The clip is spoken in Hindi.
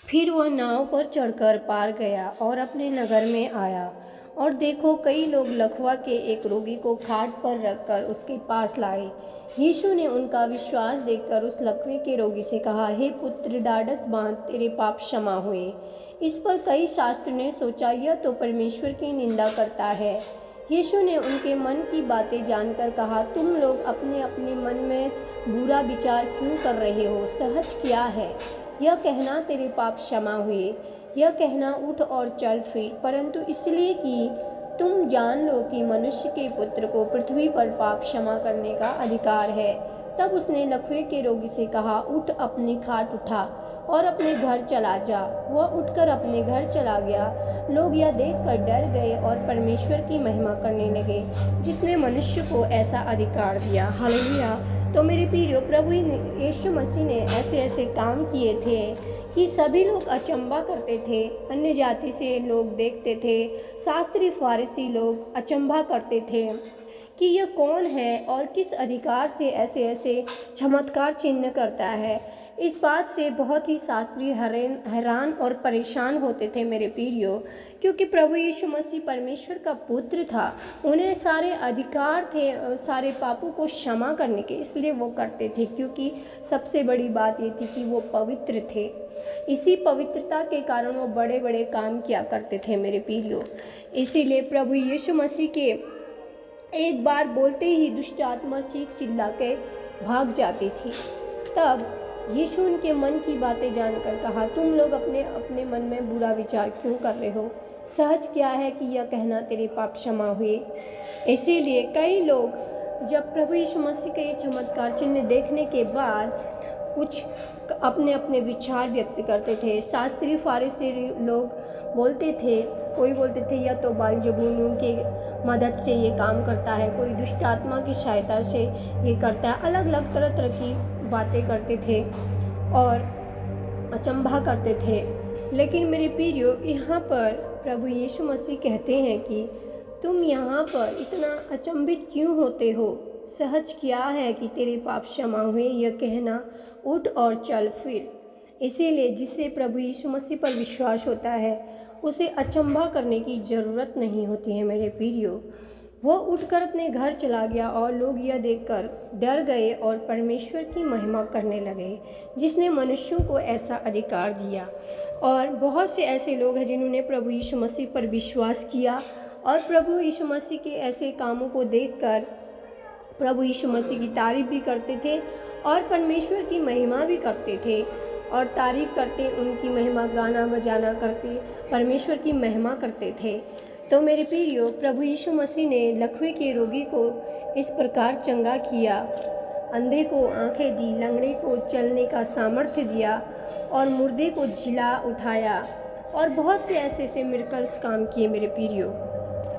फिर वह नाव पर चढ़कर पार गया और अपने नगर में आया, और देखो कई लोग लकवा के एक रोगी को खाट पर रखकर उसके पास लाए। यीशु ने उनका विश्वास देखकर उस लकवे के रोगी से कहा, हे पुत्र, ढाढ़स बांध, तेरे पाप क्षमा हुए। इस पर कई शास्त्रियों ने सोचा, यह तो परमेश्वर की निंदा करता है। यीशु ने उनके मन की बातें जानकर कहा, तुम लोग अपने अपने मन में बुरा विचार क्यों कर रहे हो? सहज क्या है यह कहना, तेरे पाप क्षमा हुए, यह कहना उठ और चल फिर? परंतु इसलिए कि तुम जान लो कि मनुष्य के पुत्र को पृथ्वी पर पाप क्षमा करने का अधिकार है। तब उसने लकवे के रोगी से कहा, उठ, अपनी खाट उठा और अपने घर चला जा। वह उठकर अपने घर चला गया। लोग यह देखकर डर गए और परमेश्वर की महिमा करने लगे, जिसने मनुष्य को ऐसा अधिकार दिया। हालेलुया। तो मेरे प्रियो, प्रभु यीशु मसीह ने ऐसे ऐसे काम किए थे कि सभी लोग अचंभा करते थे। अन्य जाति से लोग देखते थे, शास्त्री फारिसी लोग अचंभा करते थे कि यह कौन है और किस अधिकार से ऐसे ऐसे चमत्कार चिन्ह करता है। इस बात से बहुत ही शास्त्री हैरान और परेशान होते थे मेरे प्रियो, क्योंकि प्रभु यीशु मसीह परमेश्वर का पुत्र था। उन्हें सारे अधिकार थे सारे पापों को क्षमा करने के, इसलिए वो करते थे, क्योंकि सबसे बड़ी बात ये थी कि वो पवित्र थे। इसी पवित्रता के कारण वो बड़े बड़े काम किया करते थे मेरे प्रियो। इसीलिए प्रभु यीशु मसीह के एक बार बोलते ही दुष्ट आत्मा चीख चिल्ला के भाग जाती थी। तब यीशु उनके मन की बातें जानकर कहा, तुम लोग अपने अपने मन में बुरा विचार क्यों कर रहे हो? सहज क्या है कि यह कहना, तेरे पाप क्षमा हुए। इसीलिए कई लोग जब प्रभु यीशु मसीह के ये चमत्कार चिन्ह देखने के बाद कुछ अपने अपने विचार व्यक्त करते थे। शास्त्री फारिसी लोग बोलते थे, कोई बोलते थे यह तो बालजबून के मदद से ये काम करता है, कोई दुष्ट आत्मा की सहायता से ये करता है। अलग अलग तरह तरह की बातें करते थे और अचंभा करते थे। लेकिन मेरे प्रियो, यहाँ पर प्रभु यीशु मसीह कहते हैं कि तुम यहाँ पर इतना अचंभित क्यों होते हो? सहज क्या है कि तेरे पाप क्षमा हुए, यह कहना उठ और चल फिर। इसीलिए जिससे प्रभु यीशु मसीह पर विश्वास होता है, उसे अचंभा करने की ज़रूरत नहीं होती है मेरे प्रियो। वह उठकर अपने घर चला गया और लोग यह देखकर डर गए और परमेश्वर की महिमा करने लगे, जिसने मनुष्यों को ऐसा अधिकार दिया। और बहुत से ऐसे लोग हैं जिन्होंने प्रभु यीशु मसीह पर विश्वास किया और प्रभु यीशु मसीह के ऐसे कामों को देखकर प्रभु यीशु मसीह की तारीफ भी करते थे और परमेश्वर की महिमा भी करते थे और तारीफ करते, उनकी महिमा गाना बजाना करते, परमेश्वर की महिमा करते थे। तो मेरे प्रियो, प्रभु यीशु मसीह ने लकवे के रोगी को इस प्रकार चंगा किया, अंधे को आंखें दी, लंगड़े को चलने का सामर्थ्य दिया और मुर्दे को जिला उठाया और बहुत से ऐसे ऐसे मिरेकल्स काम किए मेरे प्रियो।